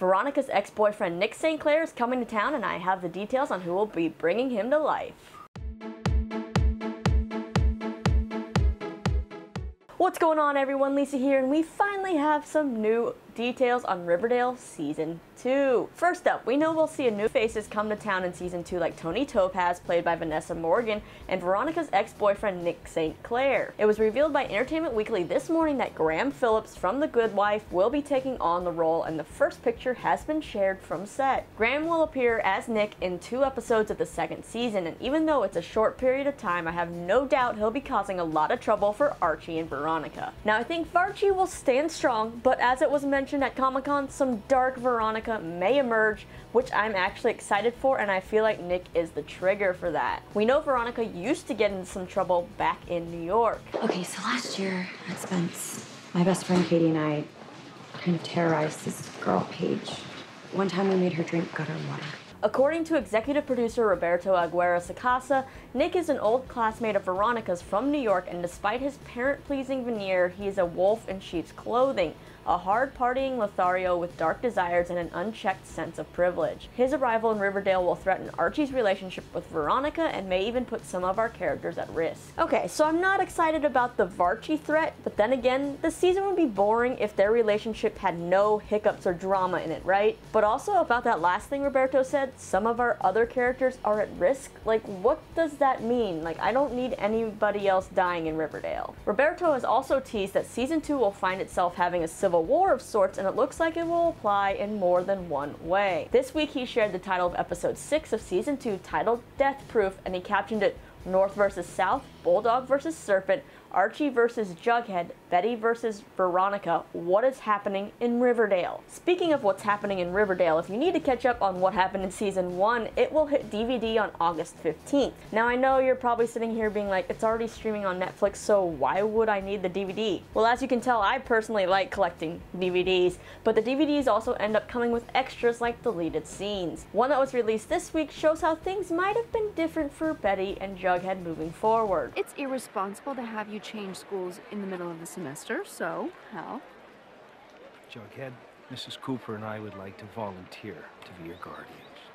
Veronica's ex-boyfriend Nick St Clair is coming to town, and I have the details on who will be bringing him to life. What's going on, everyone? Lisa here, and we finally have some new details on Riverdale Season 2. First up, we know we'll see a new faces come to town in Season 2 like Tony Topaz, played by Vanessa Morgan, and Veronica's ex-boyfriend Nick St Clair. It was revealed by Entertainment Weekly this morning that Graham Phillips from The Good Wife will be taking on the role, and the first picture has been shared from set. Graham will appear as Nick in 2 episodes of the second season, and even though it's a short period of time, I have no doubt he'll be causing a lot of trouble for Archie and Veronica. Now, I think Varchie will stand strong, but as it was mentioned at Comic-Con, some dark Veronica may emerge, which I'm actually excited for, and I feel like Nick is the trigger for that. We know Veronica used to get into some trouble back in New York. Okay, so last year at Spence, my best friend Katie and I kind of terrorized this girl, Paige. One time we made her drink gutter water. According to executive producer Roberto Aguirre-Sacasa, Nick is an old classmate of Veronica's from New York, and despite his parent-pleasing veneer, he is a wolf in sheep's clothing, a hard-partying Lothario with dark desires and an unchecked sense of privilege. His arrival in Riverdale will threaten Archie's relationship with Veronica and may even put some of our characters at risk. Okay, so I'm not excited about the Varchie threat, but then again, the season would be boring if their relationship had no hiccups or drama in it, right? But also about that last thing Roberto said, some of our other characters are at risk? Like, what does that mean? Like, I don't need anybody else dying in Riverdale. Roberto has also teased that Season 2 will find itself having a civil war of sorts, and it looks like it will apply in more than one way. This week he shared the title of episode 6 of Season 2 titled Death Proof, and he captioned it, North versus South, Bulldog versus Serpent, Archie versus Jughead, Betty versus Veronica, what is happening in Riverdale? Speaking of what's happening in Riverdale, if you need to catch up on what happened in Season 1, it will hit DVD on August 15th. Now I know you're probably sitting here being like, it's already streaming on Netflix, so why would I need the DVD? Well, as you can tell, I personally like collecting DVDs, but the DVDs also end up coming with extras like deleted scenes. One that was released this week shows how things might have been different for Betty and Jughead moving forward. It's irresponsible to have you change schools in the middle of the semester, so how? Jughead, Mrs. Cooper and I would like to volunteer to be your guardians.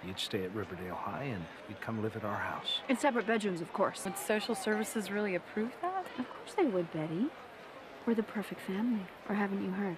You'd stay at Riverdale High and you'd come live at our house. In separate bedrooms, of course. Would social services really approve that? Of course they would, Betty. We're the perfect family. Or haven't you heard?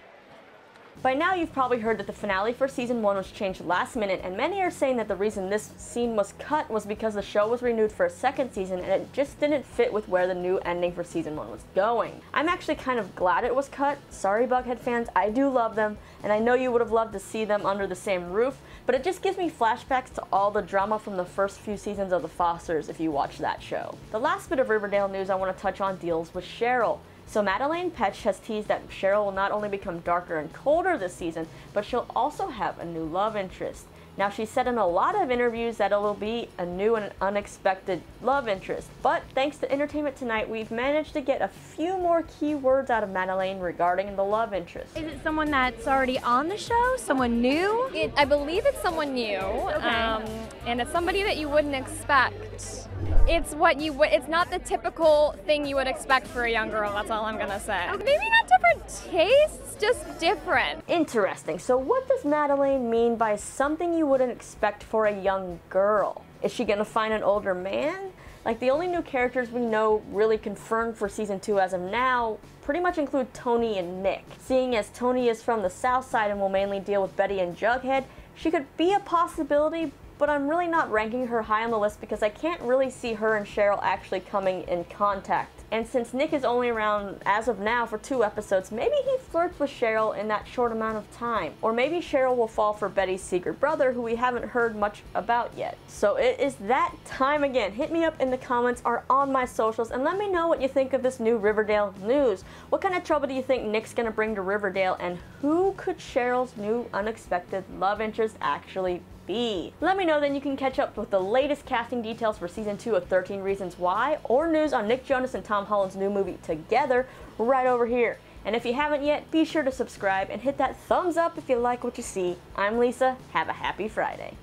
By now you've probably heard that the finale for Season 1 was changed last minute, and many are saying that the reason this scene was cut was because the show was renewed for a second season and it just didn't fit with where the new ending for Season 1 was going. I'm actually kind of glad it was cut. Sorry Bughead fans, I do love them, and I know you would have loved to see them under the same roof, but it just gives me flashbacks to all the drama from the first few seasons of The Fosters if you watch that show. The last bit of Riverdale news I want to touch on deals with Cheryl. So Madelaine Petsch has teased that Cheryl will not only become darker and colder this season, but she'll also have a new love interest. Now, she said in a lot of interviews that it will be a new and unexpected love interest, but thanks to Entertainment Tonight, we've managed to get a few more key words out of Madelaine regarding the love interest. Is it someone that's already on the show? Someone new? I believe it's someone new, Okay. and it's somebody that you wouldn't expect. It's what you would. It's not the typical thing you would expect for a young girl. That's all I'm gonna say. Maybe not different tastes, just different. Interesting. So what does Madelaine mean by something you wouldn't expect for a young girl? Is she gonna find an older man? Like, the only new characters we know really confirmed for Season 2 as of now pretty much include Tony and Nick. Seeing as Tony is from the South Side and will mainly deal with Betty and Jughead, she could be a possibility, but I'm really not ranking her high on the list because I can't really see her and Cheryl actually coming in contact. And since Nick is only around, as of now, for 2 episodes, maybe he flirts with Cheryl in that short amount of time. Or maybe Cheryl will fall for Betty's secret brother, who we haven't heard much about yet. So it is that time again. Hit me up in the comments or on my socials and let me know what you think of this new Riverdale news. What kind of trouble do you think Nick's gonna bring to Riverdale, and who could Cheryl's new unexpected love interest actually be? Let me know, then you can catch up with the latest casting details for Season 2 of 13 Reasons Why, or news on Nick Jonas and Tom Holland's new movie Together right over here. And if you haven't yet, be sure to subscribe and hit that thumbs up if you like what you see. I'm Lisa. Have a happy Friday.